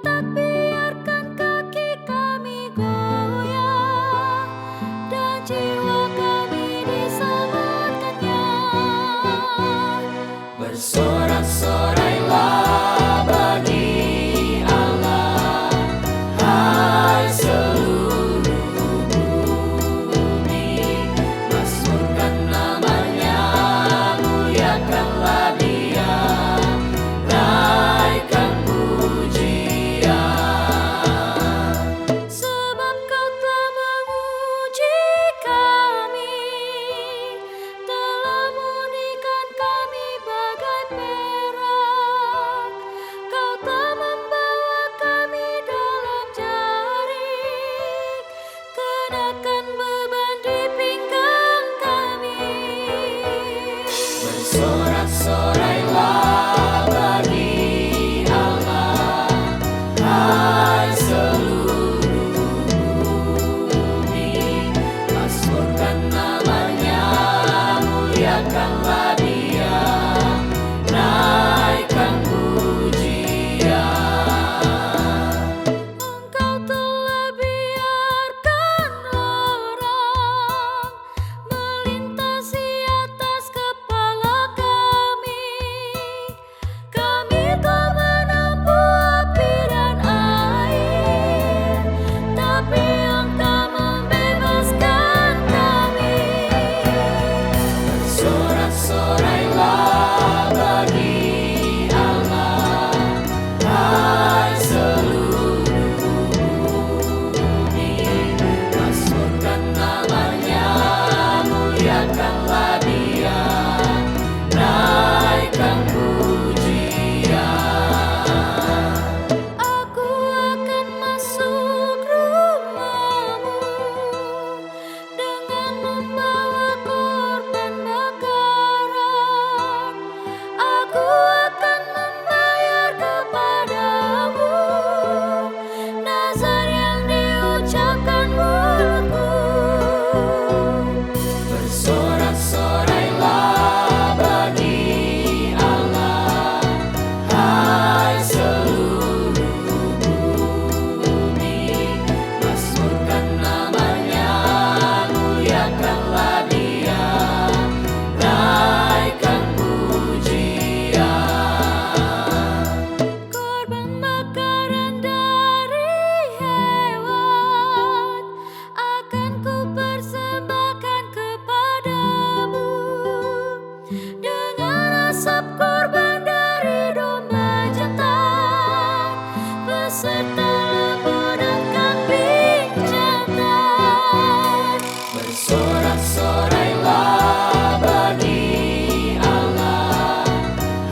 tak biarkan kaki kami goyah, dan jiwa kami diselamatkannya. Bersorak-sorailah bagi Allah, hai seluruh bumi. Mazmurkan namanya, muliakanlah Dia, naikkan pujian. Sebab Kau telah menguji kami, telah murnikan kami bagai perak. Kau telah membawa kami dalam jaring, kenakan beban di pinggang kami. Bersorak-sorailah bagi Allah, hai seluruh bumi. Mazmurkan namanya, muliakanlah Dia, naikkan pujian. Engkau telah biarkan orang melintasi atas kepala kami. Kami telah menempuh api dan air, tapi Engkau membebaskan kami. Bersorak-sorailah bagi Allah, hai seluruh bumi. Mazmurkan namanya, muliakanlah Dia, naikkan pujian. Aku akan masuk rumah-Mu dengan membawa korban bakaran. Aku akan membayar kepadamu nazar yang diucapkan mulutku. Bersorak-sorailah bagi Allah, hai seluruh bumi. Mazmurkan namanya, muliakanlah Dia, naikkan pujian. Korban bakaran dari hewan akan kupersembahkan kepadamu, dengan asap korban dari domba jantan beserta lembu dan kambing jantan. Bersorak-sorailah bagi Allah,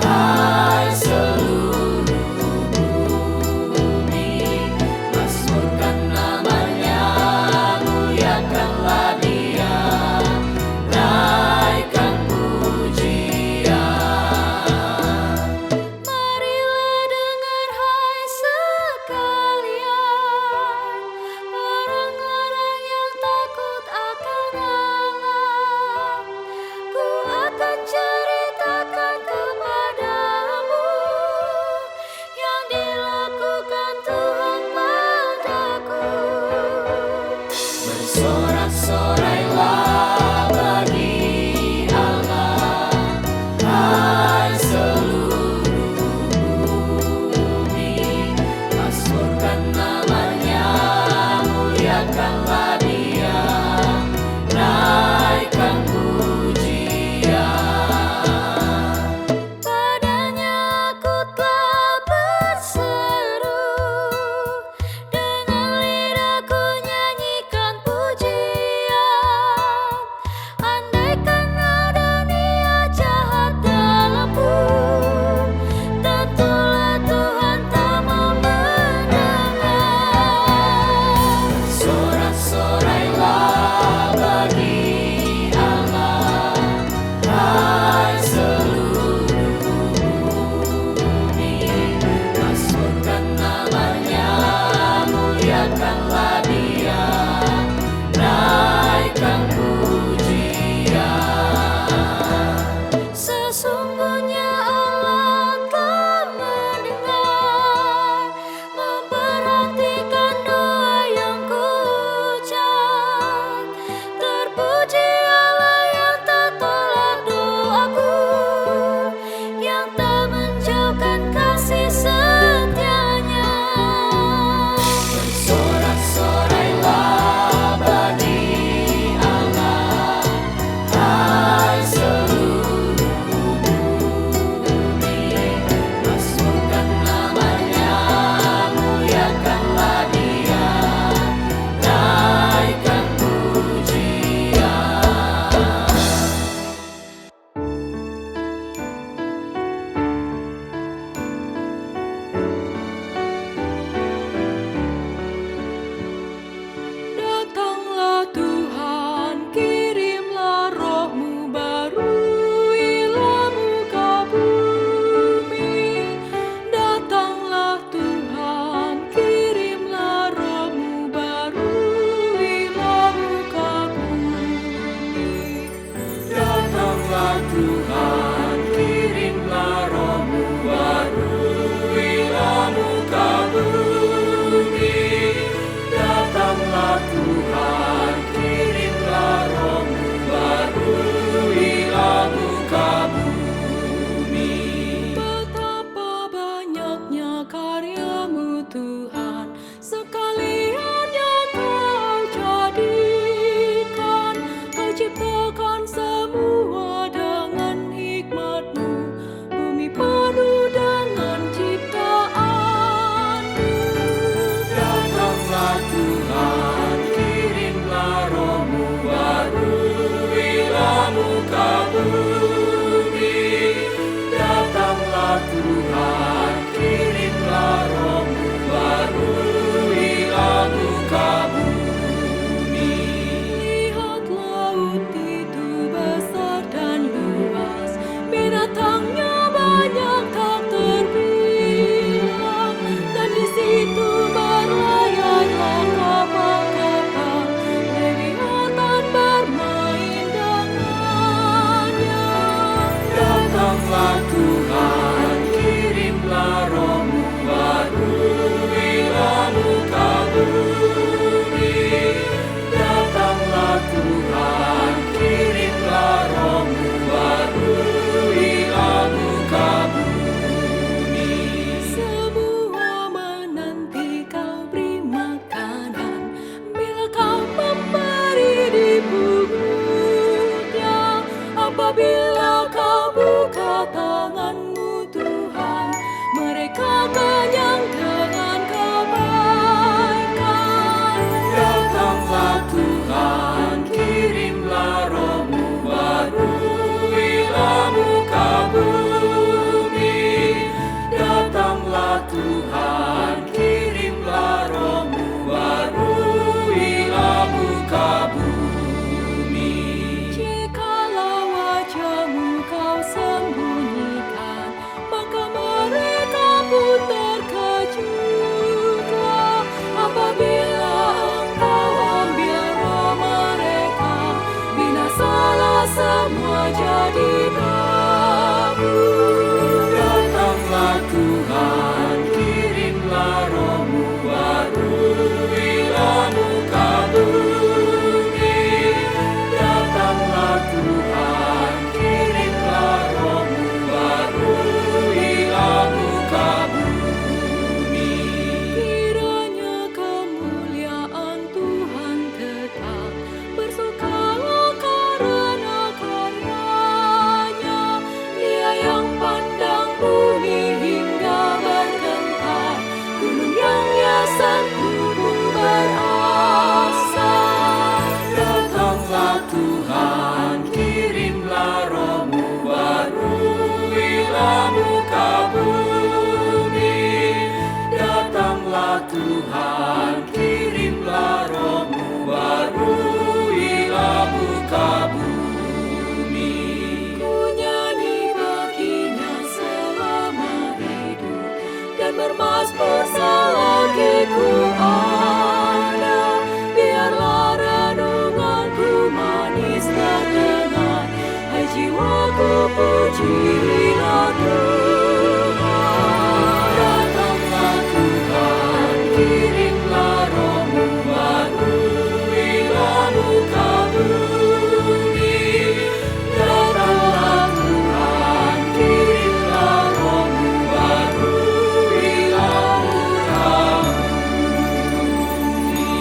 hai seluruh bumi. Mazmurkan namanya, muliakanlah Dia, naikkan pujian. Marilah dengar hai sekalian, itu berlayarlah kapal-kapal, Leviathan bermain dengannya. Datanglah Tuhan, kirimlah Roh-Mu baruilah muka bumi. Datanglah Tuhan, kirimlah Roh-Mu baruilah muka bumi. Semua menanti kau beri makanan, bila kau memberi di punggungnya. Apabila kau buka tanganmu Tuhan, mereka kenyang dengan kebaikan. Datanglah Tuhan, kirimlah Roh-Mu baruilah muka bumi. Datanglah Tuhan, kirimlah Roh-Mu baruilah muka bumi. Jikalau wajahmu kau sembunyikan, maka mereka pun terkejutlah. Apabila engkau ambil roh mereka, binasalah semua jadi debu. Datanglah Tuhan, kirimlah Roh-Mu baruilah muka bumi. Datanglah Tuhan, kirimlah Roh-Mu baruilah muka bumi. Kiranya kemuliaan Tuhan tetap, bersukalah karena karyanya. Dia yang pandang bumi hingga bergetar, gunung yang hiasan gunung berasap. Datanglah Tuhan, kirimlah Roh-Mu baruilah muka bumi. Datanglah Tuhan, kirimlah Roh-Mu baruilah muka bumi. Ku nyanyi baginya selama hidup, dan bermazmur selagi ku ada. Biarlah renunganku manis terdengar, hai jiwaku pujilah Tuhan. Datanglah Tuhan, kirimlah Roh-Mu baruilah muka bumi. Datanglah Tuhan, kirimlah Roh-Mu baruilah muka bumi.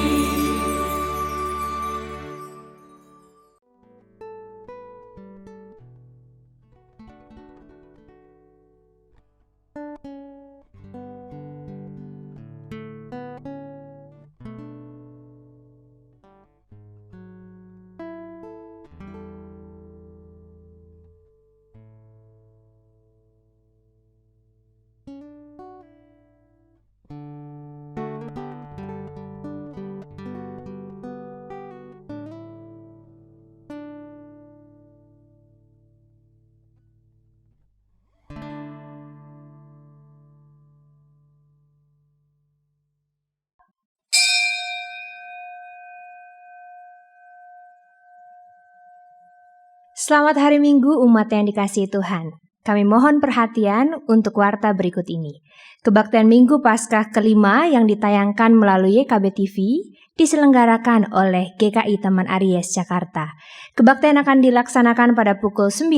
Selamat hari Minggu umat yang dikasihi Tuhan. Kami mohon perhatian untuk warta berikut ini. Kebaktian Minggu Paskah kelima yang ditayangkan melalui YKB TV diselenggarakan oleh GKI Taman Aries Jakarta. Kebaktian akan dilaksanakan pada pukul 9,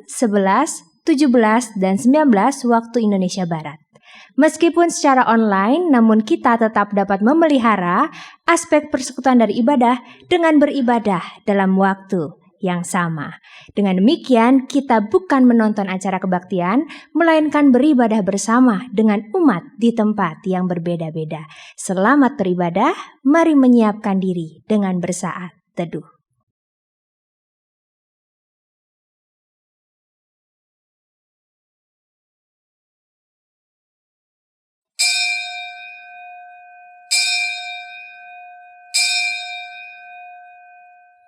11, 17, dan 19 waktu Indonesia Barat. Meskipun secara online, namun kita tetap dapat memelihara aspek persekutuan dari ibadah dengan beribadah dalam waktu yang sama. Dengan demikian, kita bukan menonton acara kebaktian, melainkan beribadah bersama dengan umat di tempat yang berbeda-beda. Selamat beribadah, mari menyiapkan diri dengan bersaat teduh.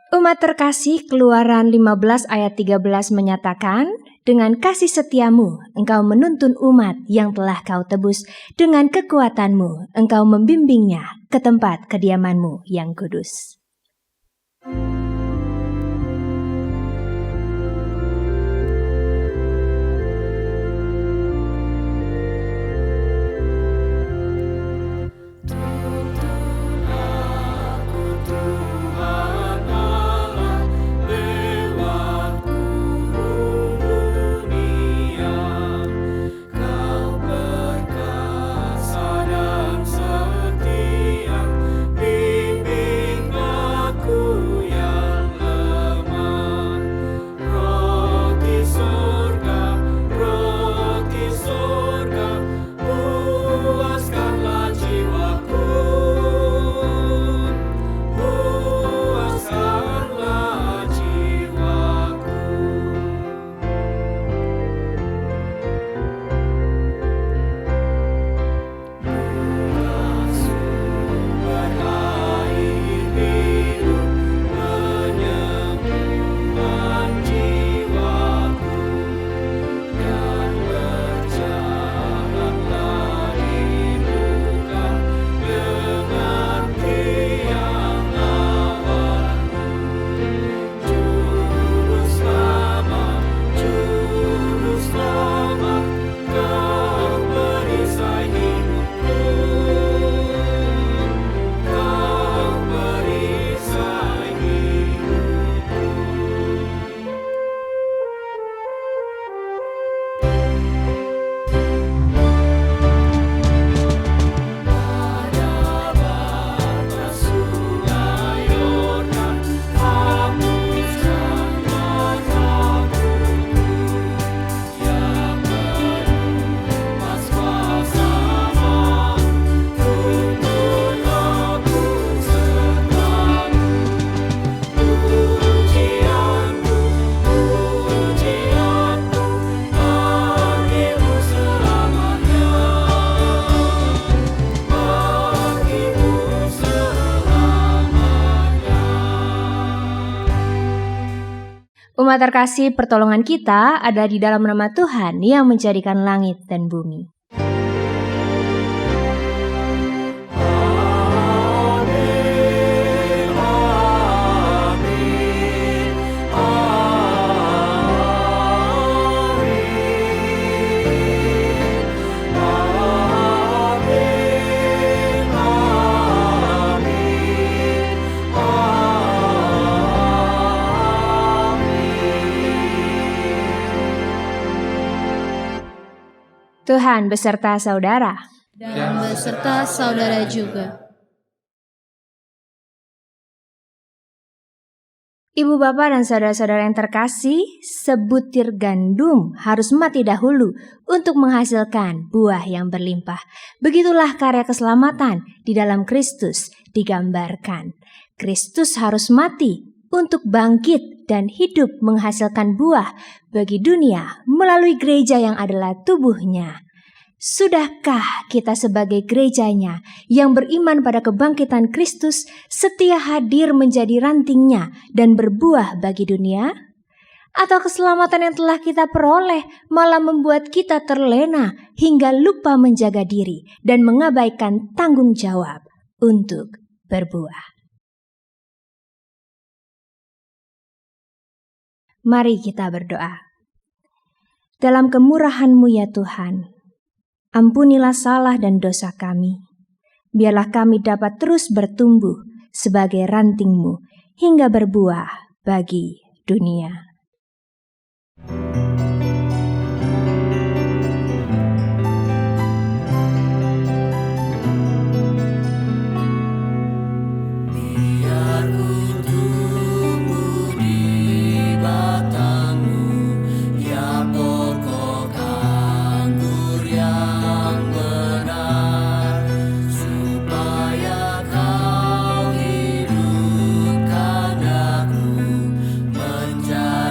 Umat terkasih, Keluaran 15 ayat 13 menyatakan, Dengan kasih setiamu, Engkau menuntun umat yang telah Kau tebus. Dengan kekuatanmu, Engkau membimbingnya ke tempat kediaman-Mu yang kudus. Umat terkasih, pertolongan kita ada di dalam nama Tuhan yang menjadikan langit dan bumi. Tuhan beserta saudara. Dan beserta saudara juga. Ibu bapak dan saudara-saudara yang terkasih, sebutir gandum harus mati dahulu untuk menghasilkan buah yang berlimpah. Begitulah karya keselamatan di dalam Kristus digambarkan. Kristus harus mati untuk bangkit dan hidup menghasilkan buah bagi dunia melalui gereja yang adalah tubuhnya. Sudahkah kita sebagai gerejanya yang beriman pada kebangkitan Kristus setia hadir menjadi rantingnya dan berbuah bagi dunia? Atau keselamatan yang telah kita peroleh malah membuat kita terlena hingga lupa menjaga diri dan mengabaikan tanggung jawab untuk berbuah? Mari kita berdoa. Dalam kemurahan-Mu ya Tuhan, ampunilah salah dan dosa kami. Biarlah kami dapat terus bertumbuh sebagai ranting-Mu hingga berbuah bagi dunia. Menjadi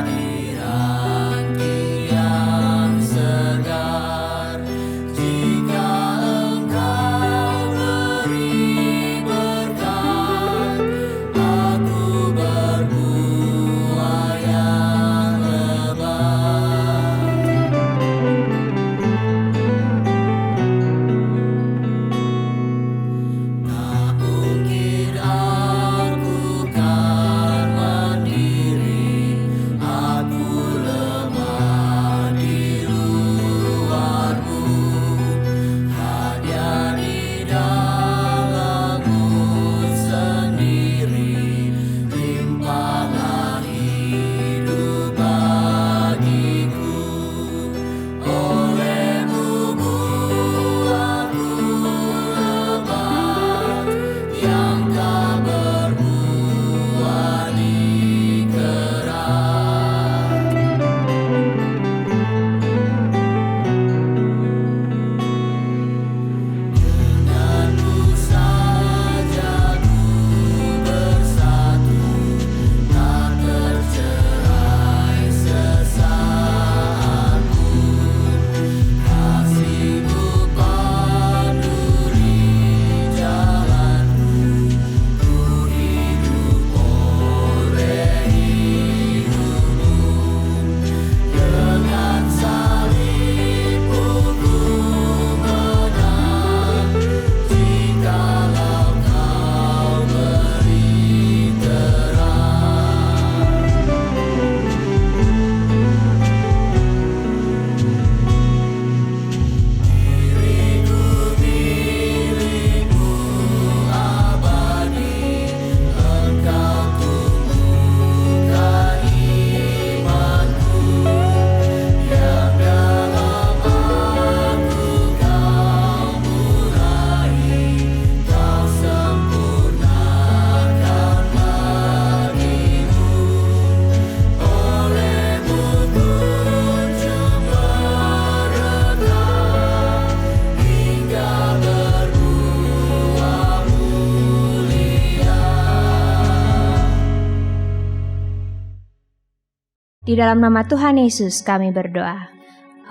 Di dalam nama Tuhan Yesus kami berdoa.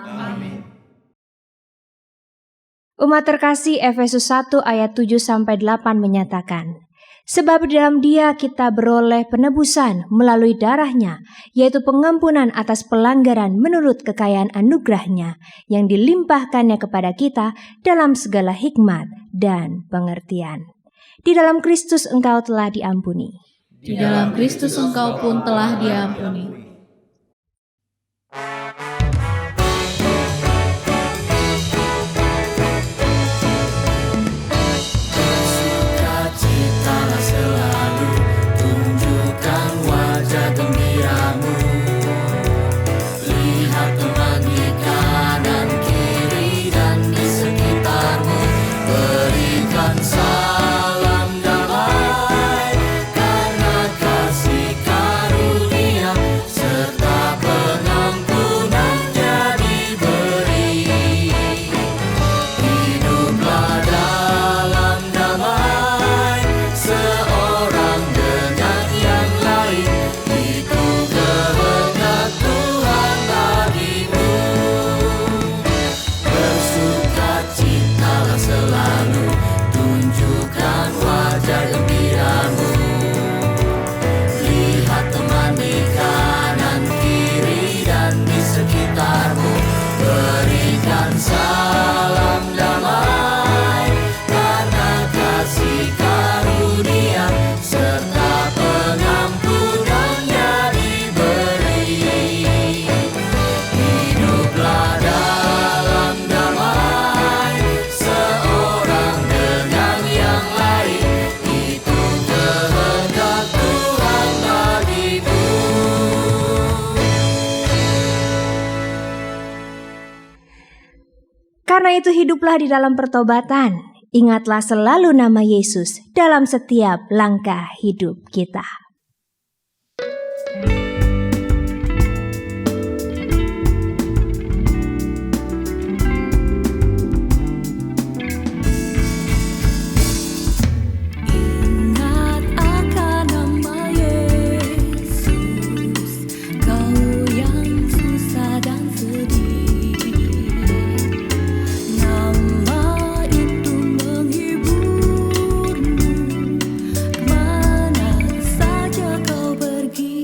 Amin. Umat terkasih, Efesus 1 ayat 7-8 menyatakan, sebab di dalam Dia kita beroleh penebusan melalui darahnya, yaitu pengampunan atas pelanggaran menurut kekayaan anugerah-Nya yang dilimpahkannya kepada kita dalam segala hikmat dan pengertian. Di dalam Kristus engkau telah diampuni. Di dalam Kristus engkau pun telah diampuni. Bersukacitalah selalu, tunjukkan wajah gembiramu. Lihat teman di kanan kiri dan di sekitarmu. Berikan salam damai karena kasih karunia serta pengampunannya diberi. Hiduplah dalam damai seorang dengan yang lain, itu kehendak Tuhan bagimu. Bersukacitalah selalu, tunjukkan wajah gembiramu. Lihat teman di kanan kiri dan di sekitarmu. Berikan salam damai karena kasih karunia serta pengampunannya diberi. Hiduplah dalam damai seorang dengan yang lain, itu kehendak Tuhan bagimu. Karena itu hiduplah di dalam pertobatan. Ingatlah selalu nama Yesus dalam setiap langkah hidup kita. Ingat akan nama Yesus, kau yang susah dan sedih. Nama itu menghiburmu, mana saja kau pergi.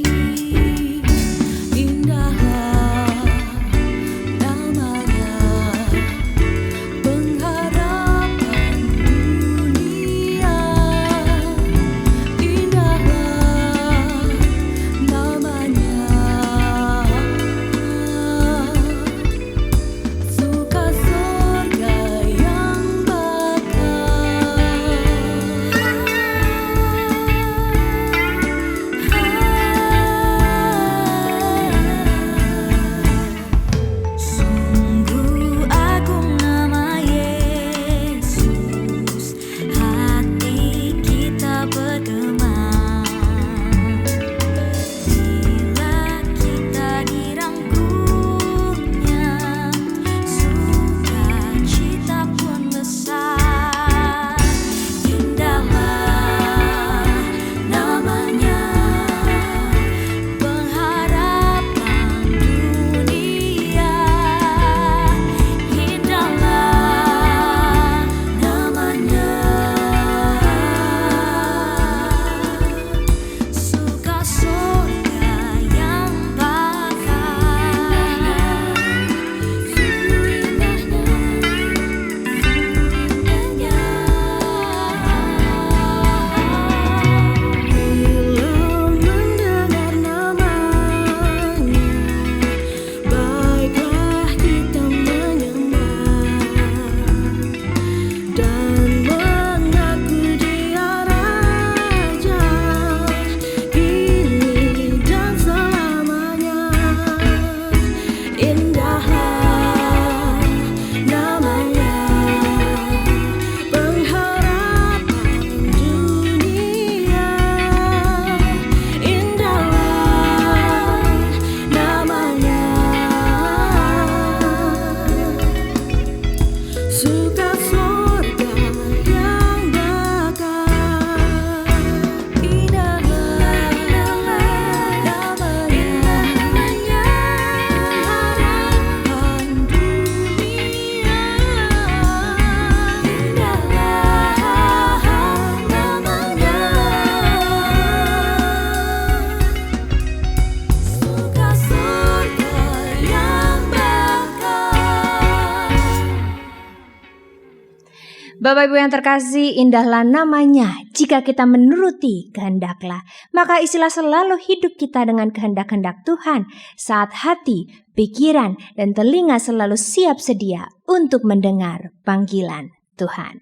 Bapak Ibu yang terkasih, indahlah namanya jika kita menuruti kehendaklah. Maka isilah selalu hidup kita dengan kehendak-kehendak Tuhan saat hati, pikiran, dan telinga selalu siap sedia untuk mendengar panggilan Tuhan.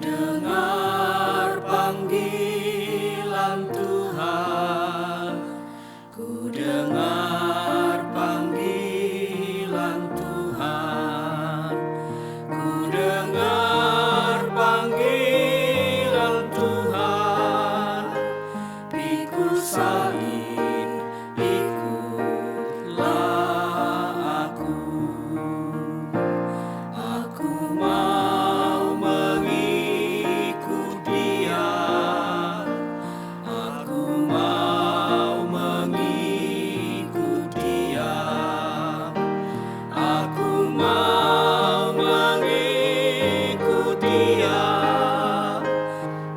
Dengar panggilan Tuhan, ku dengar panggilan Tuhan, ku dengar panggilan Tuhan, pikul salin, ikutlah aku mau mengikut Dia, aku mau mengikut Dia, aku mau mengikut Dia,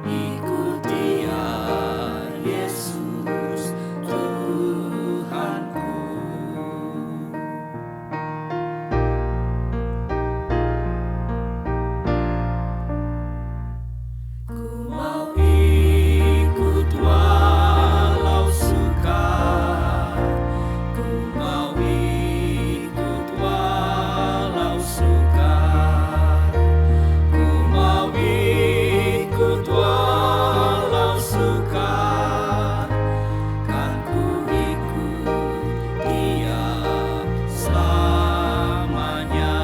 ikut Dia, Yesus Tuhanku. Ku mau ikut walau sukar, ku mau ikut walau sukar, ku mau ikut walau sukar, kan ku ikut Dia selamanya.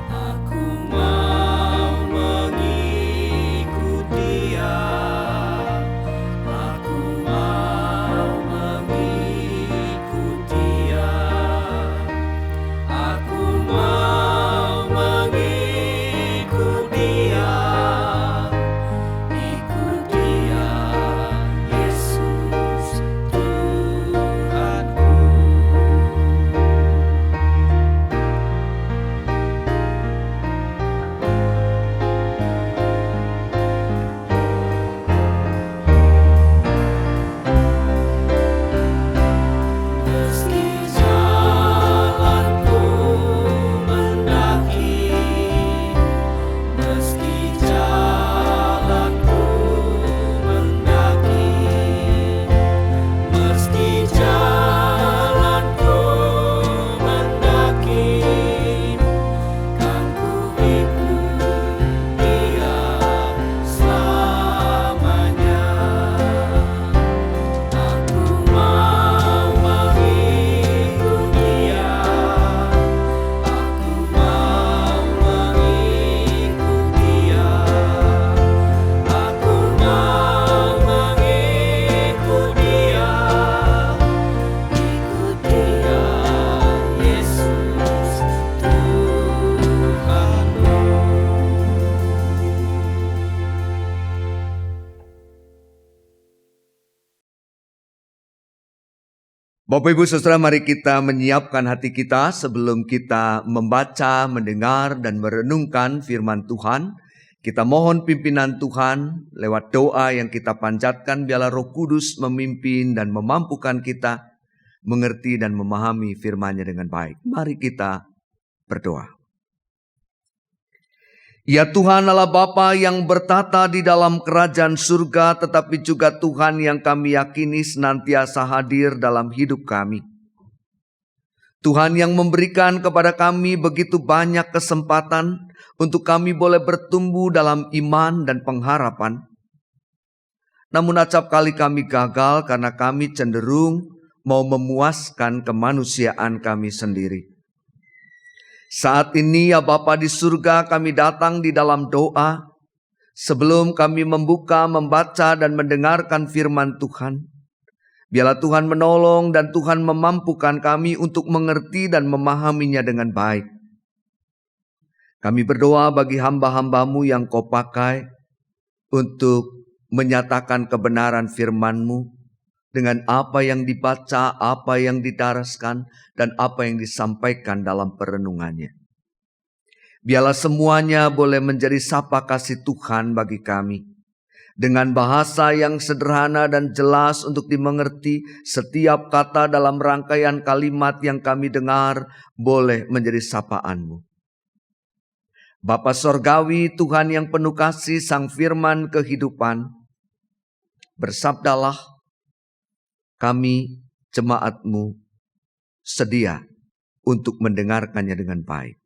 Aku mau mengikut Dia, aku mau mengikut Dia, aku mau mengikut Dia, ikut Dia, Yesus Tuhanku. Meski jalanku mendaki, meski jalanku mendaki, meski jalanku mendaki, kan ku ikut Dia selamanya. Aku mau mengikut Dia, aku mau mengikut Dia, aku mau mengikut Dia, ikut Dia, Yesus Tuhanku. Bapak Ibu Saudara, mari kita menyiapkan hati kita sebelum kita membaca, mendengar, dan merenungkan firman Tuhan. Kita mohon pimpinan Tuhan lewat doa yang kita panjatkan, biarlah Roh Kudus memimpin dan memampukan kita mengerti dan memahami firman-Nya dengan baik. Mari kita berdoa. Ya Tuhan Allah Bapa yang bertata di dalam kerajaan surga, tetapi juga Tuhan yang kami yakini senantiasa hadir dalam hidup kami. Tuhan yang memberikan kepada kami begitu banyak kesempatan untuk kami boleh bertumbuh dalam iman dan pengharapan. Namun acap kali kami gagal karena kami cenderung mau memuaskan kemanusiaan kami sendiri. Saat ini ya Bapa di surga, kami datang di dalam doa sebelum kami membuka, membaca, dan mendengarkan firman Tuhan. Biarlah Tuhan menolong dan Tuhan memampukan kami untuk mengerti dan memahaminya dengan baik. Kami berdoa bagi hamba-hamba-Mu yang Kau pakai untuk menyatakan kebenaran firman-Mu dengan apa yang dibaca, apa yang didaraskan, dan apa yang disampaikan dalam perenungannya. Biarlah semuanya boleh menjadi sapa kasih Tuhan bagi kami. Dengan bahasa yang sederhana dan jelas untuk dimengerti, setiap kata dalam rangkaian kalimat yang kami dengar boleh menjadi sapaan-Mu. Bapa Sorgawi, Tuhan yang penuh kasih, Sang Firman kehidupan, bersabdalah, kami jemaat-Mu sedia untuk mendengarkannya dengan baik.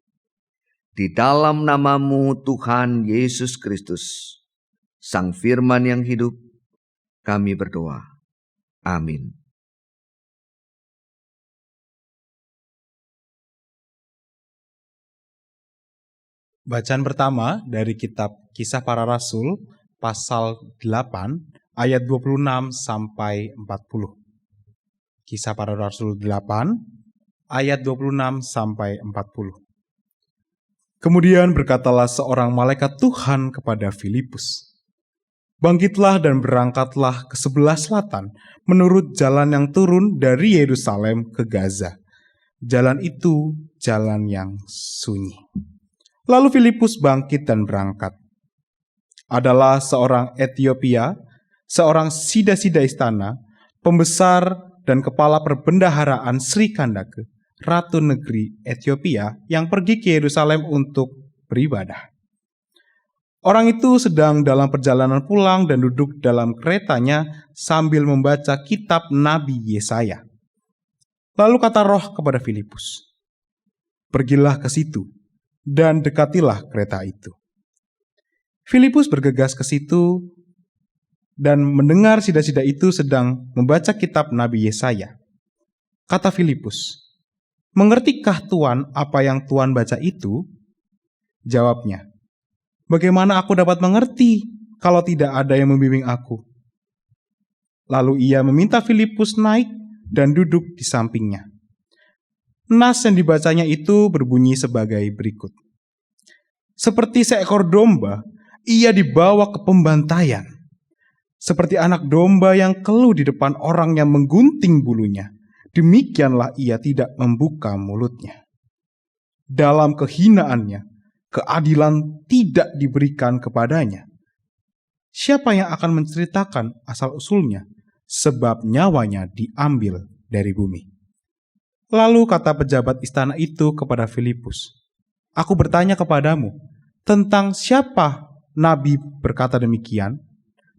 Di dalam nama-Mu Tuhan Yesus Kristus, Sang Firman yang hidup, kami berdoa. Amin. Bacaan pertama dari kitab Kisah Para Rasul, pasal 8, ayat 26 sampai 40. Kisah Para Rasul 8, ayat 26 sampai 40. Kemudian berkatalah seorang malaikat Tuhan kepada Filipus, "Bangkitlah dan berangkatlah ke sebelah selatan menurut jalan yang turun dari Yerusalem ke Gaza. Jalan itu jalan yang sunyi." Lalu Filipus bangkit dan berangkat. Adalah seorang Etiopia, seorang sida-sida istana, pembesar dan kepala perbendaharaan Sri Kandake, Ratu Negeri Etiopia yang pergi ke Yerusalem untuk beribadah. Orang itu sedang dalam perjalanan pulang dan duduk dalam keretanya sambil membaca kitab Nabi Yesaya. Lalu kata Roh kepada Filipus, "Pergilah ke situ dan dekatilah kereta itu." Filipus bergegas ke situ dan mendengar sida-sida itu sedang membaca kitab Nabi Yesaya. Kata Filipus, "Mengertikah Tuan apa yang Tuan baca itu?" Jawabnya, "Bagaimana aku dapat mengerti kalau tidak ada yang membimbing aku?" Lalu ia meminta Filipus naik dan duduk di sampingnya. Nas yang dibacanya itu berbunyi sebagai berikut. Seperti seekor domba, ia dibawa ke pembantaian. Seperti anak domba yang keluh di depan orang yang menggunting bulunya, demikianlah ia tidak membuka mulutnya. Dalam kehinaannya, keadilan tidak diberikan kepadanya. Siapa yang akan menceritakan asal-usulnya, sebab nyawanya diambil dari bumi? Lalu kata pejabat istana itu kepada Filipus, "Aku bertanya kepadamu, tentang siapa Nabi berkata demikian?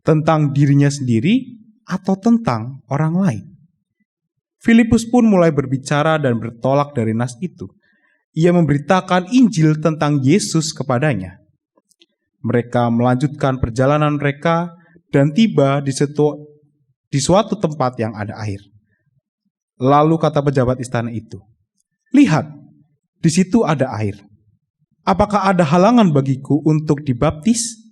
Tentang dirinya sendiri atau tentang orang lain?" Filipus pun mulai berbicara dan bertolak dari nas itu. Ia memberitakan Injil tentang Yesus kepadanya. Mereka melanjutkan perjalanan mereka dan tiba di suatu tempat yang ada air. Lalu kata pejabat istana itu, "Lihat, di situ ada air. Apakah ada halangan bagiku untuk dibaptis?"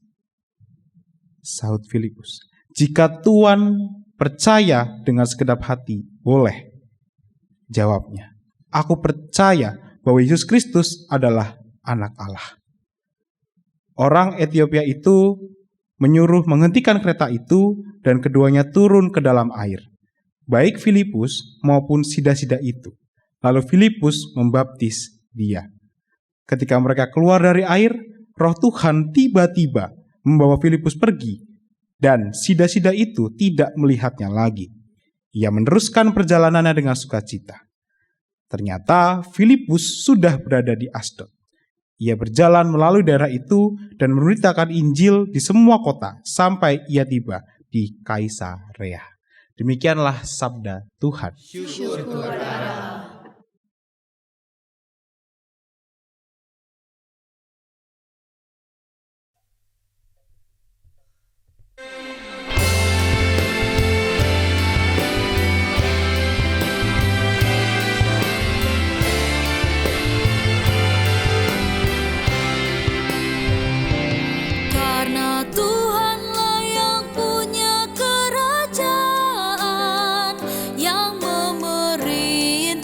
Sahut Filipus, "Jika Tuan percaya dengan segenap hati, boleh." Jawabnya, "Aku percaya bahwa Yesus Kristus adalah Anak Allah." Orang Etiopia itu menyuruh menghentikan kereta itu dan keduanya turun ke dalam air, baik Filipus maupun sida-sida itu. Lalu Filipus membaptis dia. Ketika mereka keluar dari air, Roh Tuhan tiba-tiba membawa Filipus pergi, dan sida-sida itu tidak melihatnya lagi. Ia meneruskan perjalanannya dengan sukacita. Ternyata Filipus sudah berada di Asdod. Ia berjalan melalui daerah itu dan memberitakan Injil di semua kota sampai ia tiba di Kaisarea. Demikianlah sabda Tuhan. Karena Tuhanlah yang punya kerajaan, yang memerintah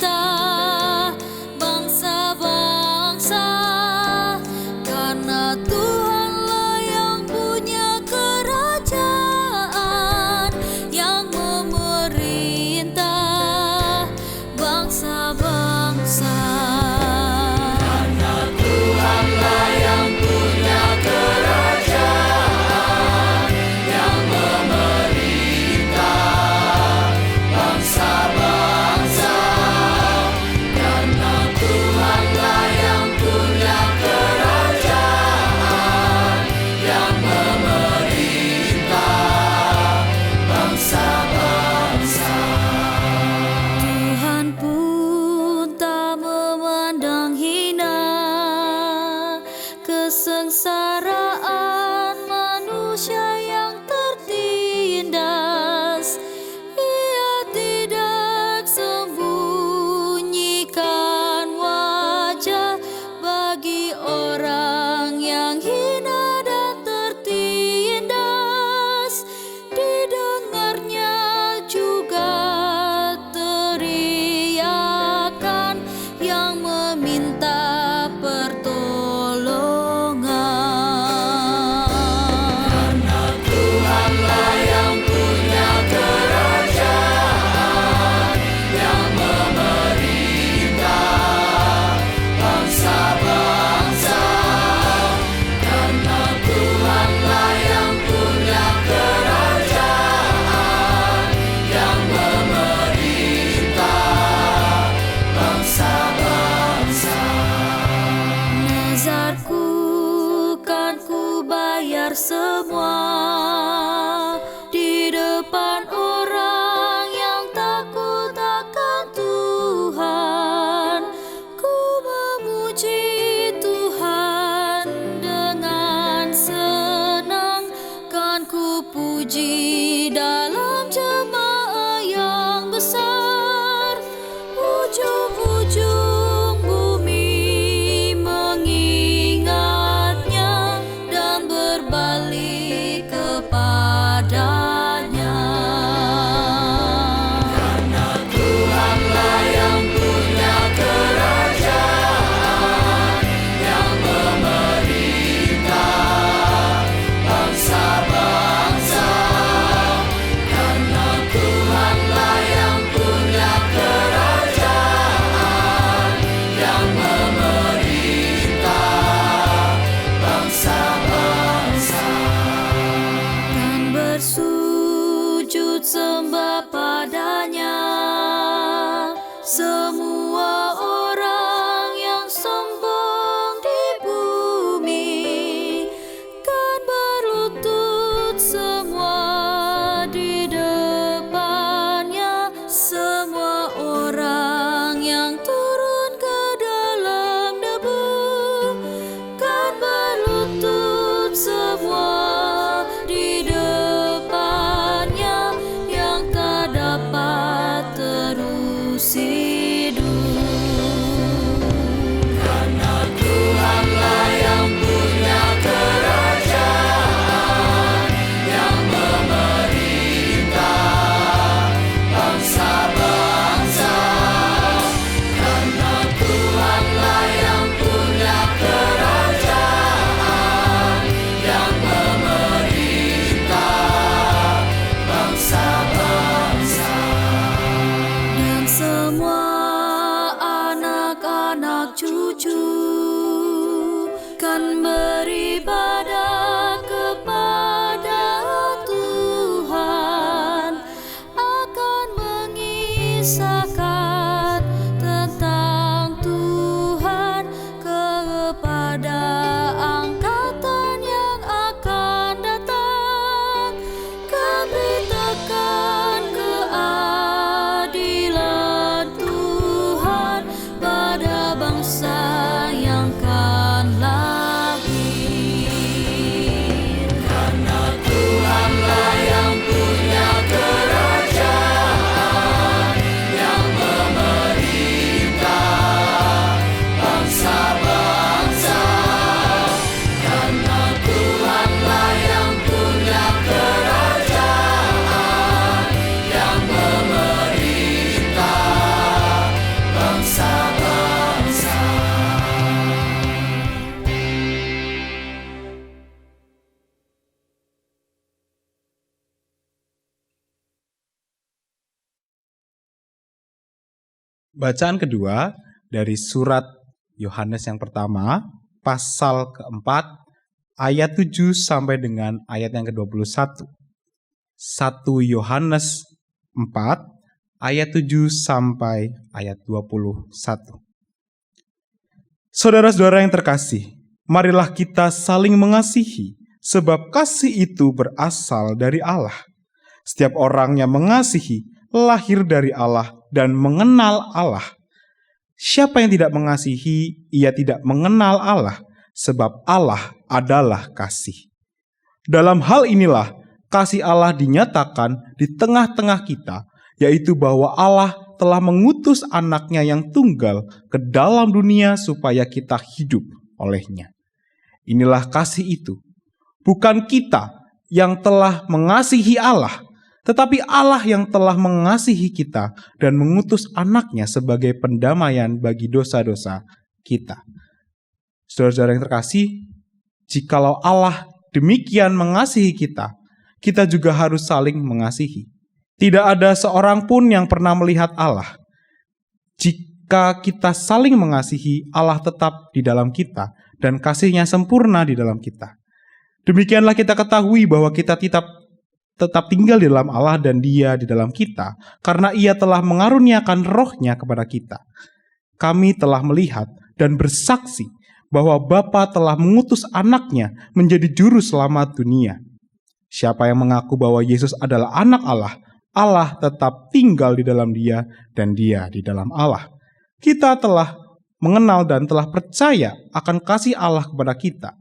ku puji dalam jemaah yang besar. Ujung-ujung bumi mengingatnya dan berbalik kepadanya. Karena Tuhanlah yang punya kerajaan, yang memerintah bangsa-bangsa. Karena Tuhanlah yang punya kerajaan, yang memerintah bangsa-bangsa. Dan bersujud sembah padanya semua orang yang sombong di bumi, kan berlutut semua di depannya. Semua orang yang turun ke dalam debu, kan berlutut semua di depannya, yang tak dapat terus hidup. Karena Tuhanlah yang punya kerajaan, yang memerintah bangsa-bangsa. Karena Tuhanlah yang punya kerajaan, yang memerintah bangsa-bangsa. Dan semua anak-anak cucu kan beribadah kepada Tuhan, akan mengisahkan tentang Tuhan kepada angkatan yang akan datang. Kan beritakan keadilan Tuhan pada bangsa yang kan lahir. Karena Tuhanlah yang punya kerajaan, yang memerintah bangsa-bangsa. Karena Tuhanlah yang punya kerajaan, yang memerintah bangsa-bangsa. Bacaan kedua dari surat Yohanes yang pertama, pasal keempat, ayat 7 sampai dengan ayat yang ke-21. 1 Yohanes 4, ayat 7 sampai ayat 21. Saudara-saudara yang terkasih, marilah kita saling mengasihi, sebab kasih itu berasal dari Allah. Setiap orang yang mengasihi lahir dari Allah dan mengenal Allah. Siapa yang tidak mengasihi, ia tidak mengenal Allah, sebab Allah adalah kasih. Dalam hal inilah kasih Allah dinyatakan di tengah-tengah kita, yaitu bahwa Allah telah mengutus anaknya yang tunggal ke dalam dunia supaya kita hidup olehnya. Inilah kasih itu. Bukan kita yang telah mengasihi Allah, tetapi Allah yang telah mengasihi kita dan mengutus anaknya sebagai pendamaian bagi dosa-dosa kita. Saudara-saudara yang terkasih, jikalau Allah demikian mengasihi kita, kita juga harus saling mengasihi. Tidak ada seorang pun yang pernah melihat Allah. Jika kita saling mengasihi, Allah tetap di dalam kita dan kasih-Nya sempurna di dalam kita. Demikianlah kita ketahui bahwa kita tetap tinggal di dalam Allah dan Dia di dalam kita, karena Ia telah mengaruniakan Roh-Nya kepada kita. Kami telah melihat dan bersaksi bahwa Bapa telah mengutus anaknya menjadi juru selamat dunia. Siapa yang mengaku bahwa Yesus adalah anak Allah, Allah tetap tinggal di dalam Dia dan Dia di dalam Allah. Kita telah mengenal dan telah percaya akan kasih Allah kepada kita.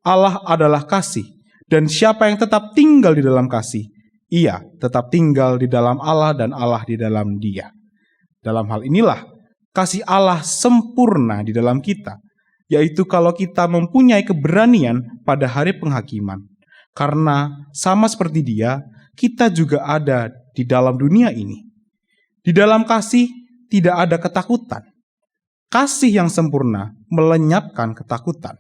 Allah adalah kasih, Dan siapa yang tetap tinggal di dalam kasih, ia tetap tinggal di dalam Allah dan Allah di dalam dia. Dalam hal inilah kasih Allah sempurna di dalam kita, yaitu kalau kita mempunyai keberanian pada hari penghakiman. Karena sama seperti dia, kita juga ada di dalam dunia ini. Di dalam kasih tidak ada ketakutan. Kasih yang sempurna melenyapkan ketakutan.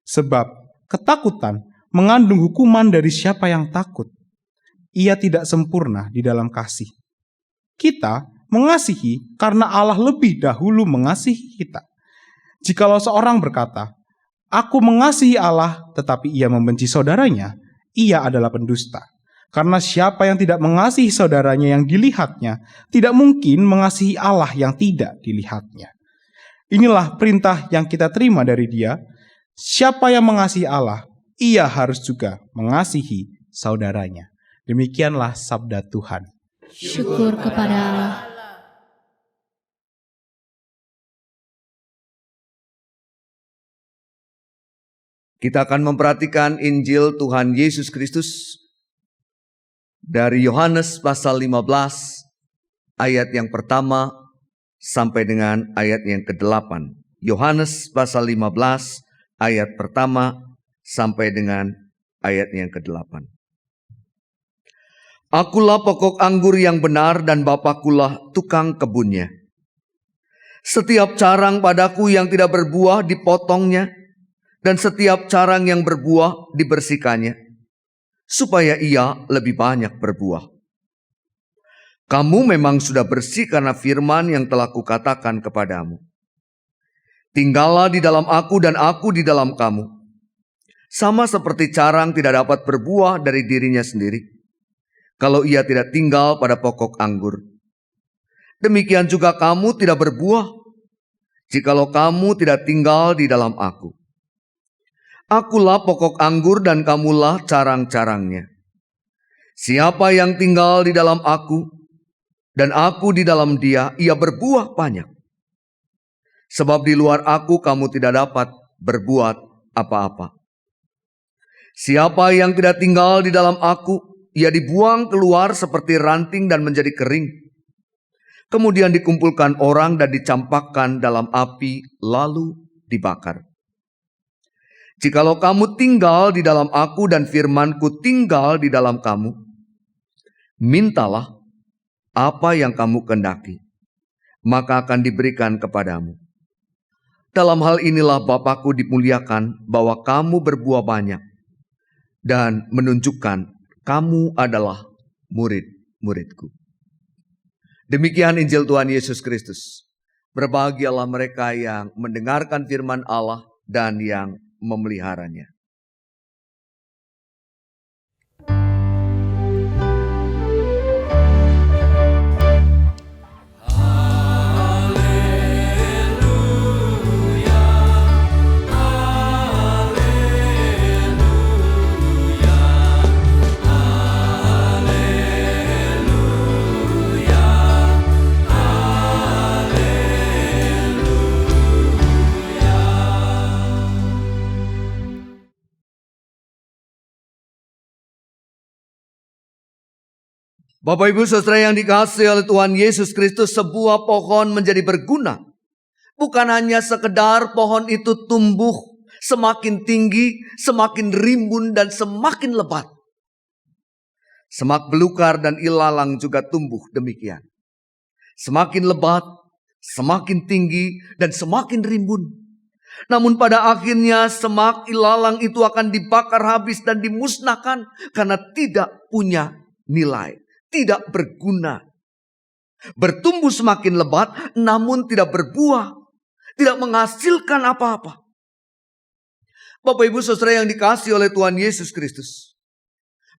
Sebab ketakutan mengandung hukuman dari siapa yang takut. Ia tidak sempurna di dalam kasih. Kita mengasihi karena Allah lebih dahulu mengasihi kita. Jikalau seorang berkata, "Aku mengasihi Allah," tetapi ia membenci saudaranya, ia adalah pendusta. Karena siapa yang tidak mengasihi saudaranya yang dilihatnya, tidak mungkin mengasihi Allah yang tidak dilihatnya. Inilah perintah yang kita terima dari Dia. Siapa yang mengasihi Allah, ia harus juga mengasihi saudaranya. Demikianlah sabda Tuhan. Syukur kepada Allah. Kita akan memperhatikan Injil Tuhan Yesus Kristus dari Yohanes pasal 15 ayat yang pertama sampai dengan ayat yang ke-8. Yohanes pasal 15 ayat pertama sampai dengan ayat yang ke-8. Akulah pokok anggur yang benar dan Bapakulah tukang kebunnya. Setiap carang padaku yang tidak berbuah dipotongnya, dan setiap carang yang berbuah dibersihkannya, supaya ia lebih banyak berbuah. Kamu memang sudah bersih karena firman yang telah kukatakan kepadamu. Tinggallah di dalam aku dan aku di dalam kamu. Sama seperti carang tidak dapat berbuah dari dirinya sendiri, kalau ia tidak tinggal pada pokok anggur. Demikian juga kamu tidak berbuah, jikalau kamu tidak tinggal di dalam aku. Akulah pokok anggur dan kamulah carang-carangnya. Siapa yang tinggal di dalam aku, dan aku di dalam dia, ia berbuah banyak. Sebab di luar aku kamu tidak dapat berbuat apa-apa. Siapa yang tidak tinggal di dalam aku, ia dibuang keluar seperti ranting dan menjadi kering. Kemudian dikumpulkan orang dan dicampakkan dalam api, lalu dibakar. Jikalau kamu tinggal di dalam aku dan firmanku tinggal di dalam kamu, mintalah apa yang kamu kehendaki, maka akan diberikan kepadamu. Dalam hal inilah Bapakku dimuliakan, bahwa kamu berbuah banyak dan menunjukkan kamu adalah murid-muridku. Demikian Injil Tuhan Yesus Kristus. Berbahagialah mereka yang mendengarkan firman Allah dan yang memeliharanya. Bapak Ibu Saudara yang dikasihi oleh Tuhan Yesus Kristus, sebuah pohon menjadi berguna. Bukan hanya sekedar pohon itu tumbuh semakin tinggi, semakin rimbun dan semakin lebat. Semak belukar dan ilalang juga tumbuh demikian. Semakin lebat, semakin tinggi dan semakin rimbun. Namun pada akhirnya semak ilalang itu akan dibakar habis dan dimusnahkan karena tidak punya nilai. Tidak berguna. Bertumbuh semakin lebat namun tidak berbuah. Tidak menghasilkan apa-apa. Bapak Ibu Saudara yang dikasihi oleh Tuhan Yesus Kristus.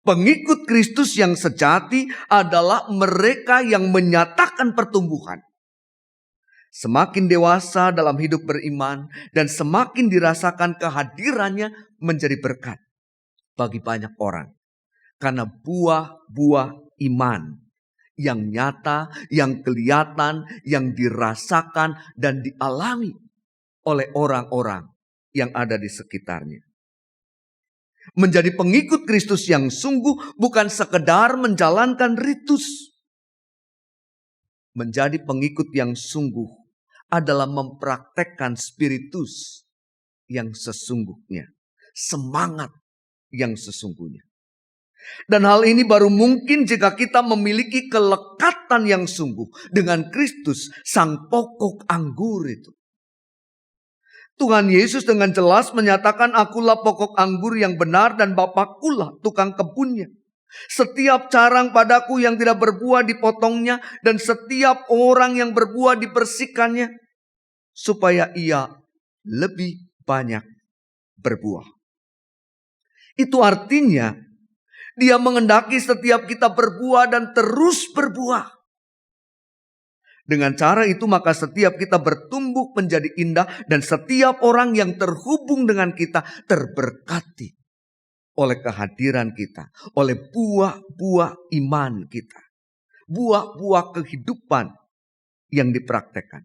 Pengikut Kristus yang sejati adalah mereka yang menyatakan pertumbuhan. Semakin dewasa dalam hidup beriman dan semakin dirasakan kehadirannya menjadi berkat bagi banyak orang. Karena buah-buah iman yang nyata, yang kelihatan, yang dirasakan dan dialami oleh orang-orang yang ada di sekitarnya. Menjadi pengikut Kristus yang sungguh bukan sekedar menjalankan ritus. Menjadi pengikut yang sungguh adalah mempraktekkan spiritus yang sesungguhnya. Semangat yang sesungguhnya. Dan hal ini baru mungkin jika kita memiliki kelekatan yang sungguh dengan Kristus, sang pokok anggur itu. Tuhan Yesus dengan jelas menyatakan, akulah pokok anggur yang benar dan Bapakulah tukang kebunnya. Setiap carang padaku yang tidak berbuah dipotongnya, dan setiap orang yang berbuah dibersihkannya, supaya ia lebih banyak berbuah. Itu artinya Dia menghendaki setiap kita berbuah dan terus berbuah. Dengan cara itu maka setiap kita bertumbuh menjadi indah, dan setiap orang yang terhubung dengan kita terberkati oleh kehadiran kita, oleh buah-buah iman kita, buah-buah kehidupan yang dipraktekkan.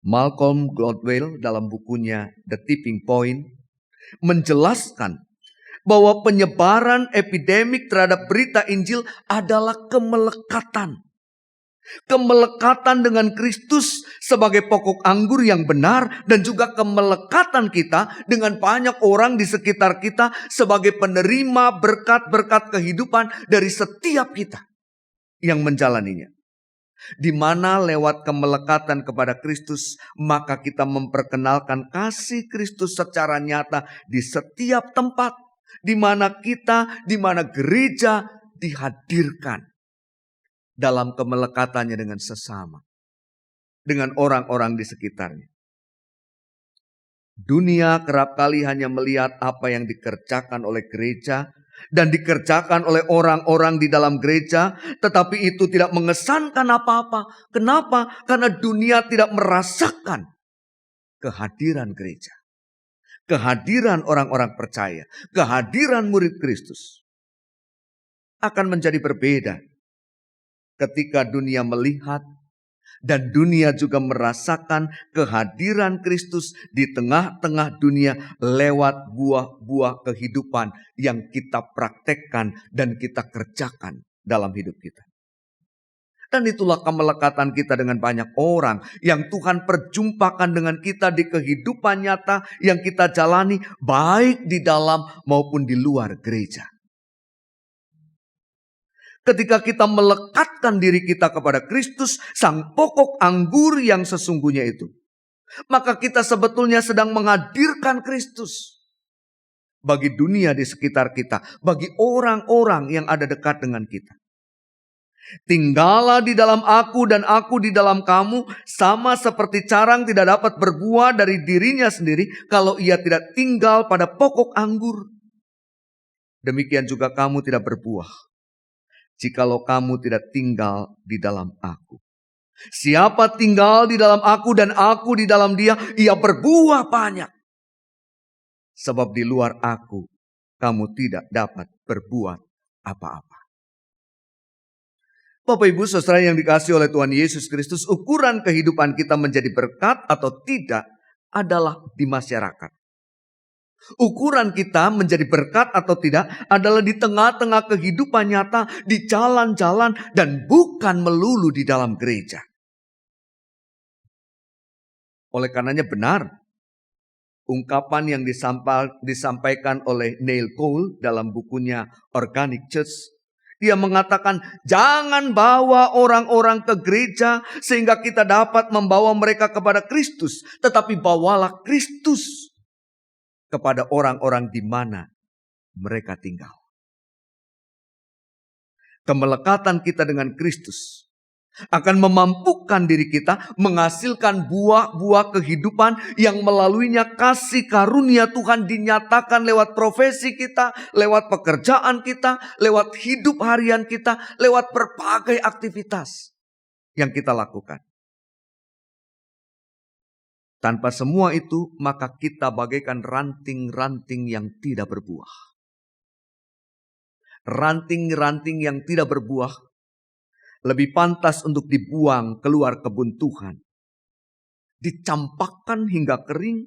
Malcolm Gladwell dalam bukunya The Tipping Point menjelaskan bahwa penyebaran epidemik terhadap berita Injil adalah kemelekatan. Kemelekatan dengan Kristus sebagai pokok anggur yang benar, dan juga kemelekatan kita dengan banyak orang di sekitar kita sebagai penerima berkat-berkat kehidupan dari setiap kita yang menjalaninya. Di mana lewat kemelekatan kepada Kristus, maka kita memperkenalkan kasih Kristus secara nyata di setiap tempat, di mana gereja dihadirkan dalam kemelekatannya dengan sesama, dengan orang-orang di sekitarnya. Dunia kerap kali hanya melihat apa yang dikerjakan oleh gereja dan dikerjakan oleh orang-orang di dalam gereja, tetapi itu tidak mengesankan apa-apa. Kenapa? Karena dunia tidak merasakan kehadiran gereja, kehadiran orang-orang percaya, kehadiran murid Kristus. Akan menjadi berbeda ketika dunia melihat dan dunia juga merasakan kehadiran Kristus di tengah-tengah dunia lewat buah-buah kehidupan yang kita praktekkan dan kita kerjakan dalam hidup kita. Dan itulah kemelekatan kita dengan banyak orang yang Tuhan perjumpakan dengan kita di kehidupan nyata yang kita jalani, baik di dalam maupun di luar gereja. Ketika kita melekatkan diri kita kepada Kristus, sang pokok anggur yang sesungguhnya itu, maka kita sebetulnya sedang menghadirkan Kristus bagi dunia di sekitar kita, bagi orang-orang yang ada dekat dengan kita. Tinggallah di dalam aku dan aku di dalam kamu, sama seperti carang tidak dapat berbuah dari dirinya sendiri kalau ia tidak tinggal pada pokok anggur. Demikian juga kamu tidak berbuah jikalau kamu tidak tinggal di dalam aku. Siapa tinggal di dalam aku dan aku di dalam dia, ia berbuah banyak. Sebab di luar aku, kamu tidak dapat berbuat apa-apa. Bapak Ibu Saudara yang dikasihi oleh Tuhan Yesus Kristus, ukuran kehidupan kita menjadi berkat atau tidak adalah di masyarakat. Ukuran kita menjadi berkat atau tidak adalah di tengah-tengah kehidupan nyata, di jalan-jalan, dan bukan melulu di dalam gereja. Oleh karenanya benar ungkapan yang disampaikan oleh Neil Cole dalam bukunya Organic Church. Dia mengatakan, jangan bawa orang-orang ke gereja sehingga kita dapat membawa mereka kepada Kristus, tetapi bawalah Kristus kepada orang-orang di mana mereka tinggal. Kemelekatan kita dengan Kristus akan memampukan diri kita menghasilkan buah-buah kehidupan yang melaluinya kasih karunia Tuhan dinyatakan lewat profesi kita, lewat pekerjaan kita, lewat hidup harian kita, lewat berbagai aktivitas yang kita lakukan. Tanpa semua itu, maka kita bagaikan ranting-ranting yang tidak berbuah. Ranting-ranting yang tidak berbuah lebih pantas untuk dibuang keluar kebun Tuhan. Dicampakkan hingga kering,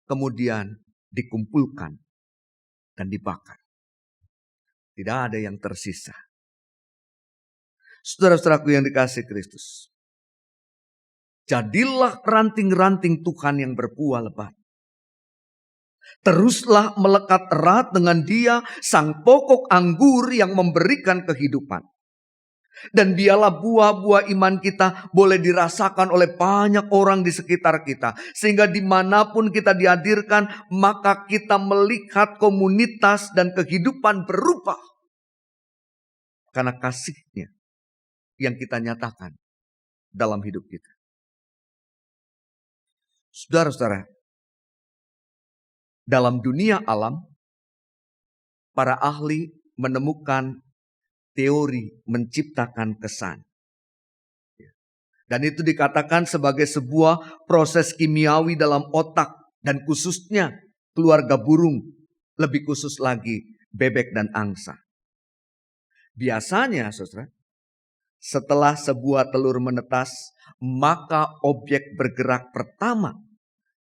kemudian dikumpulkan dan dibakar. Tidak ada yang tersisa. Saudara-saudaraku yang dikasihi Kristus, jadilah ranting-ranting Tuhan yang berbuah lebat. Teruslah melekat erat dengan Dia, sang pokok anggur yang memberikan kehidupan. Dan biarlah buah-buah iman kita boleh dirasakan oleh banyak orang di sekitar kita. Sehingga dimanapun kita dihadirkan, maka kita melihat komunitas dan kehidupan berubah. Karena kasih-Nya yang kita nyatakan dalam hidup kita. Saudara-saudara, dalam dunia alam, para ahli menemukan teori menciptakan kesan. Dan itu dikatakan sebagai sebuah proses kimiawi dalam otak dan khususnya keluarga burung, lebih khusus lagi bebek dan angsa. Biasanya, saudara, setelah sebuah telur menetas, maka objek bergerak pertama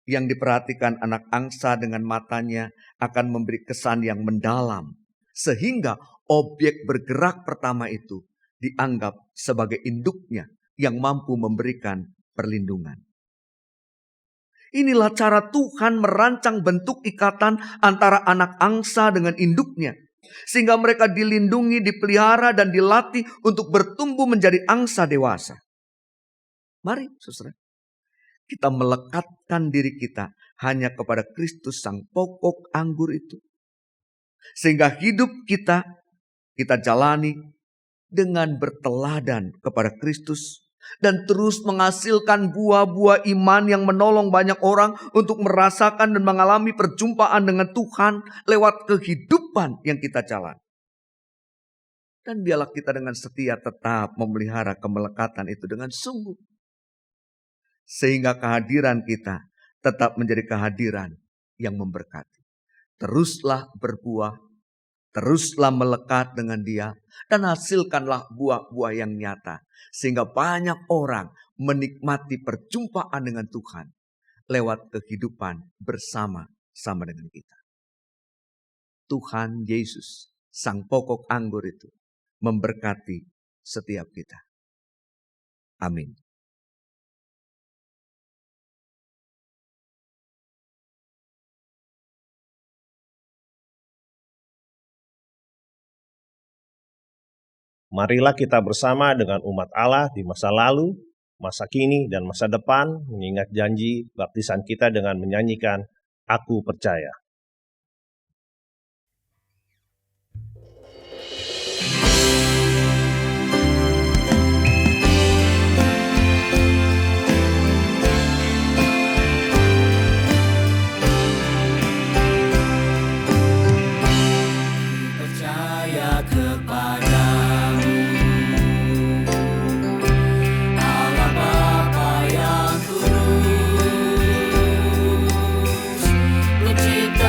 yang diperhatikan anak angsa dengan matanya akan memberi kesan yang mendalam. Sehingga objek bergerak pertama itu dianggap sebagai induknya yang mampu memberikan perlindungan. Inilah cara Tuhan merancang bentuk ikatan antara anak angsa dengan induknya. Sehingga mereka dilindungi, dipelihara, dan dilatih untuk bertumbuh menjadi angsa dewasa. Mari, saudara, kita melekatkan diri kita hanya kepada Kristus sang pokok anggur itu. Sehingga hidup kita jalani dengan berteladan kepada Kristus. Dan terus menghasilkan buah-buah iman yang menolong banyak orang untuk merasakan dan mengalami perjumpaan dengan Tuhan lewat kehidupan yang kita jalani. Dan biarlah kita dengan setia tetap memelihara kemelekatan itu dengan sungguh. Sehingga kehadiran kita tetap menjadi kehadiran yang memberkati. Teruslah berbuah, teruslah melekat dengan Dia, dan hasilkanlah buah-buah yang nyata. Sehingga banyak orang menikmati perjumpaan dengan Tuhan lewat kehidupan bersama-sama dengan kita. Tuhan Yesus, sang pokok anggur itu, memberkati setiap kita. Amin. Marilah kita bersama dengan umat Allah di masa lalu, masa kini, dan masa depan mengingat janji baptisan kita dengan menyanyikan Aku Percaya. Percaya kepadamu, Allah Bapa yang kudus, Pencipta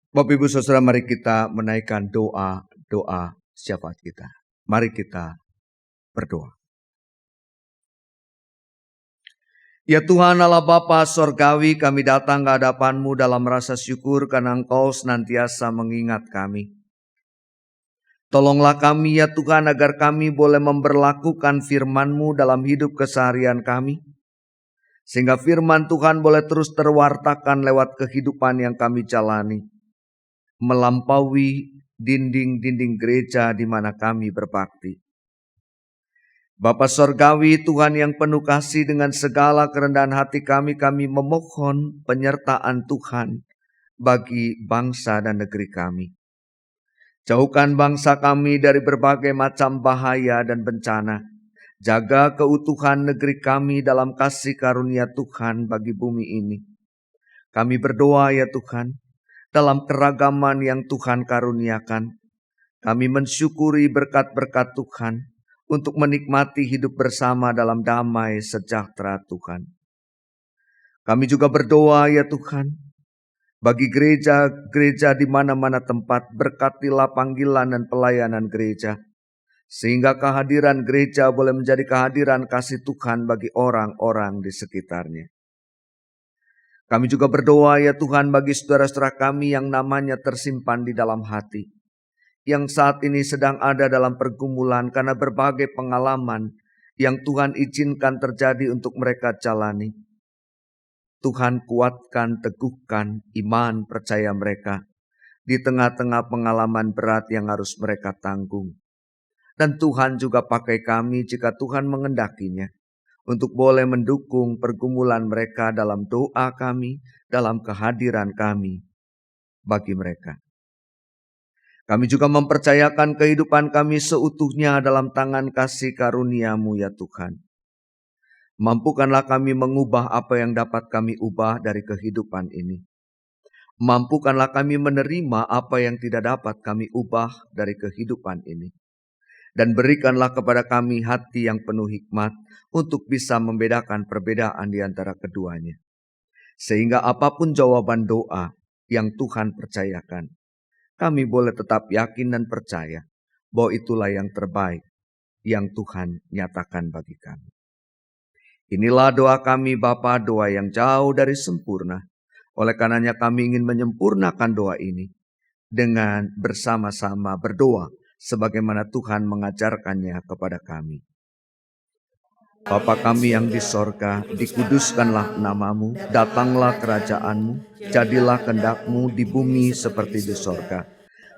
Bapak Ibu Saudara, mari kita menaikkan doa syafaat kita. Mari kita berdoa. Ya Tuhan Allah Bapa Sorgawi, kami datang ke hadapan-Mu dalam rasa syukur karena Engkau senantiasa mengingat kami. Tolonglah kami ya Tuhan agar kami boleh memberlakukan firman-Mu dalam hidup keseharian kami. Sehingga firman Tuhan boleh terus terwartakan lewat kehidupan yang kami jalani. Melampaui dinding-dinding gereja di mana kami berbakti. Bapa Sorgawi, Tuhan yang penuh kasih, dengan segala kerendahan hati kami memohon penyertaan Tuhan bagi bangsa dan negeri kami. Jauhkan bangsa kami dari berbagai macam bahaya dan bencana. Jaga keutuhan negeri kami dalam kasih karunia Tuhan bagi bumi ini. Kami berdoa ya Tuhan, dalam keragaman yang Tuhan karuniakan, kami mensyukuri berkat-berkat Tuhan untuk menikmati hidup bersama dalam damai sejahtera Tuhan. Kami juga berdoa ya Tuhan, bagi gereja-gereja di mana-mana tempat, berkatilah panggilan dan pelayanan gereja, sehingga kehadiran gereja boleh menjadi kehadiran kasih Tuhan bagi orang-orang di sekitarnya. Kami juga berdoa ya Tuhan bagi saudara-saudara kami yang namanya tersimpan di dalam hati, yang saat ini sedang ada dalam pergumulan karena berbagai pengalaman yang Tuhan izinkan terjadi untuk mereka jalani. Tuhan kuatkan, teguhkan iman percaya mereka di tengah-tengah pengalaman berat yang harus mereka tanggung. Dan Tuhan juga pakai kami jika Tuhan mengendakinya untuk boleh mendukung pergumulan mereka dalam doa kami, dalam kehadiran kami bagi mereka. Kami juga mempercayakan kehidupan kami seutuhnya dalam tangan kasih karunia-Mu ya Tuhan. Mampukanlah kami mengubah apa yang dapat kami ubah dari kehidupan ini. Mampukanlah kami menerima apa yang tidak dapat kami ubah dari kehidupan ini. Dan berikanlah kepada kami hati yang penuh hikmat untuk bisa membedakan perbedaan di antara keduanya. Sehingga apapun jawaban doa yang Tuhan percayakan, kami boleh tetap yakin dan percaya bahwa itulah yang terbaik yang Tuhan nyatakan bagi kami. Inilah doa kami Bapa, doa yang jauh dari sempurna. Oleh karenanya kami ingin menyempurnakan doa ini dengan bersama-sama berdoa sebagaimana Tuhan mengajarkannya kepada kami. Bapa kami yang di sorga, dikuduskanlah namamu, datanglah kerajaan-Mu, jadilah kehendak-Mu di bumi seperti di sorga.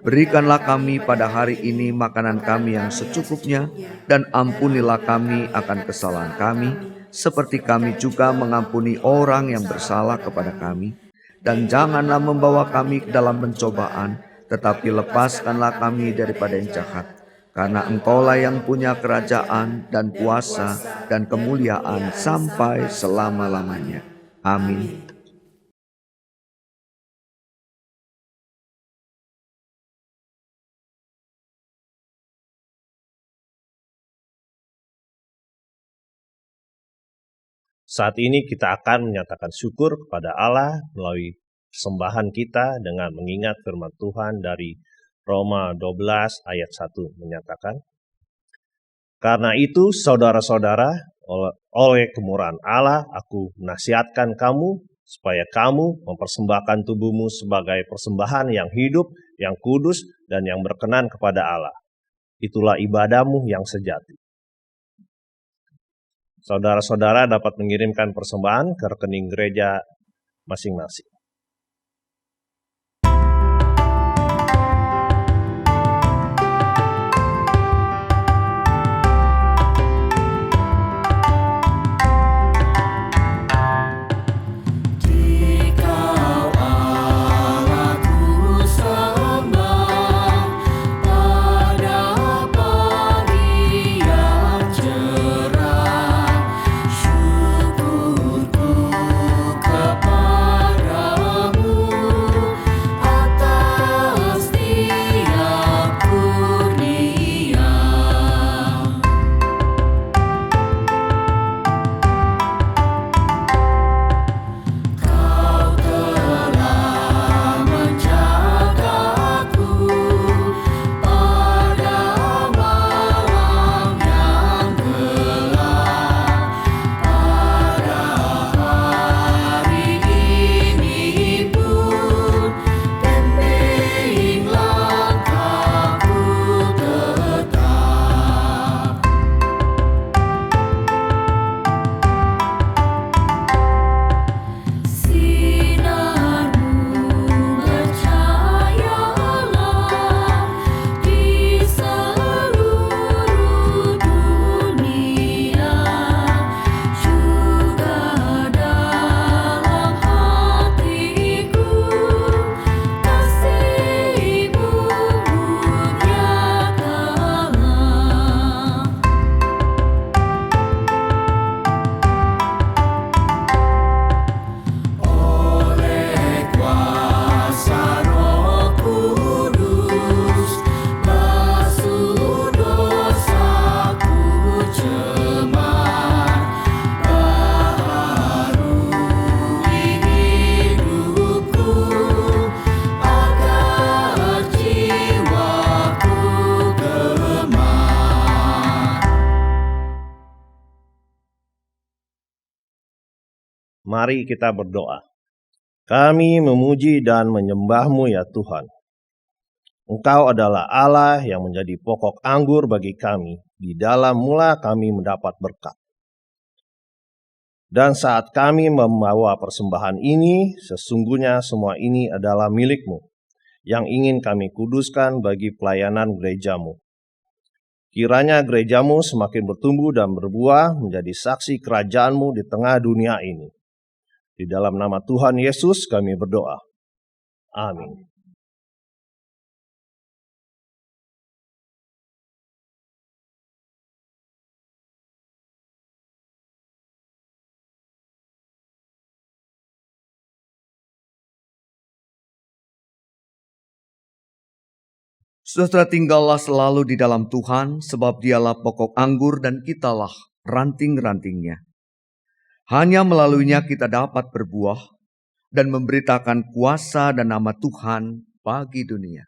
Berikanlah kami pada hari ini makanan kami yang secukupnya, dan ampunilah kami akan kesalahan kami, seperti kami juga mengampuni orang yang bersalah kepada kami. Dan janganlah membawa kami ke dalam pencobaan, tetapi lepaskanlah kami daripada yang jahat. Karena Engkaulah yang punya kerajaan dan kuasa dan kemuliaan sampai selama-lamanya. Amin. Saat ini kita akan menyatakan syukur kepada Allah melalui persembahan kita dengan mengingat firman Tuhan dari Roma 12 ayat 1 menyatakan, "Karena itu saudara-saudara, oleh kemurahan Allah aku menasihatkan kamu supaya kamu mempersembahkan tubuhmu sebagai persembahan yang hidup, yang kudus, dan yang berkenan kepada Allah. Itulah ibadahmu yang sejati." Saudara-saudara dapat mengirimkan persembahan ke rekening gereja masing-masing. Kepada Mari kita berdoa. Kami memuji dan menyembah-Mu ya Tuhan. Engkau adalah Allah yang menjadi pokok anggur bagi kami. Di dalam mula kami mendapat berkat. Dan saat kami membawa persembahan ini, sesungguhnya semua ini adalah milik-Mu, yang ingin kami kuduskan bagi pelayanan gereja-Mu. Kiranya gereja-Mu semakin bertumbuh dan berbuah menjadi saksi kerajaan-Mu di tengah dunia ini. Di dalam nama Tuhan Yesus kami berdoa. Amin. Saudara, tinggallah selalu di dalam Tuhan, sebab Dialah pokok anggur dan kitalah ranting-rantingnya. Hanya melaluinya kita dapat berbuah dan memberitakan kuasa dan nama Tuhan bagi dunia.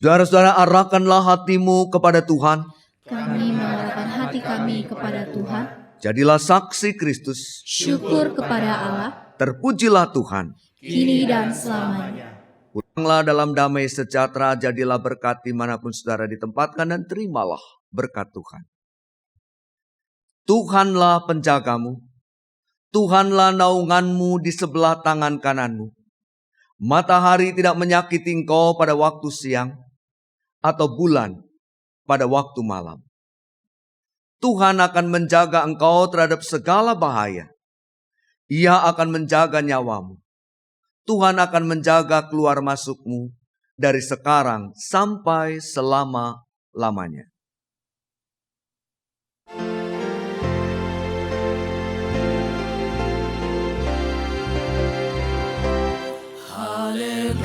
Saudara-saudara, arahkanlah hatimu kepada Tuhan. Kami mengarahkan hati kami kepada Tuhan. Jadilah saksi Kristus. Syukur kepada Allah, Terpujilah Tuhan. kini dan selamanya. Pulanglah dalam damai sejahtera, jadilah berkat dimanapun saudara ditempatkan, dan terimalah berkat Tuhan. Tuhanlah penjagamu. Tuhanlah naunganmu di sebelah tangan kananmu. Matahari tidak menyakiti engkau pada waktu siang, atau bulan pada waktu malam. Tuhan akan menjaga engkau terhadap segala bahaya. Ia akan menjaga nyawamu. Tuhan akan menjaga keluar masukmu dari sekarang sampai selama-lamanya. Haleluya,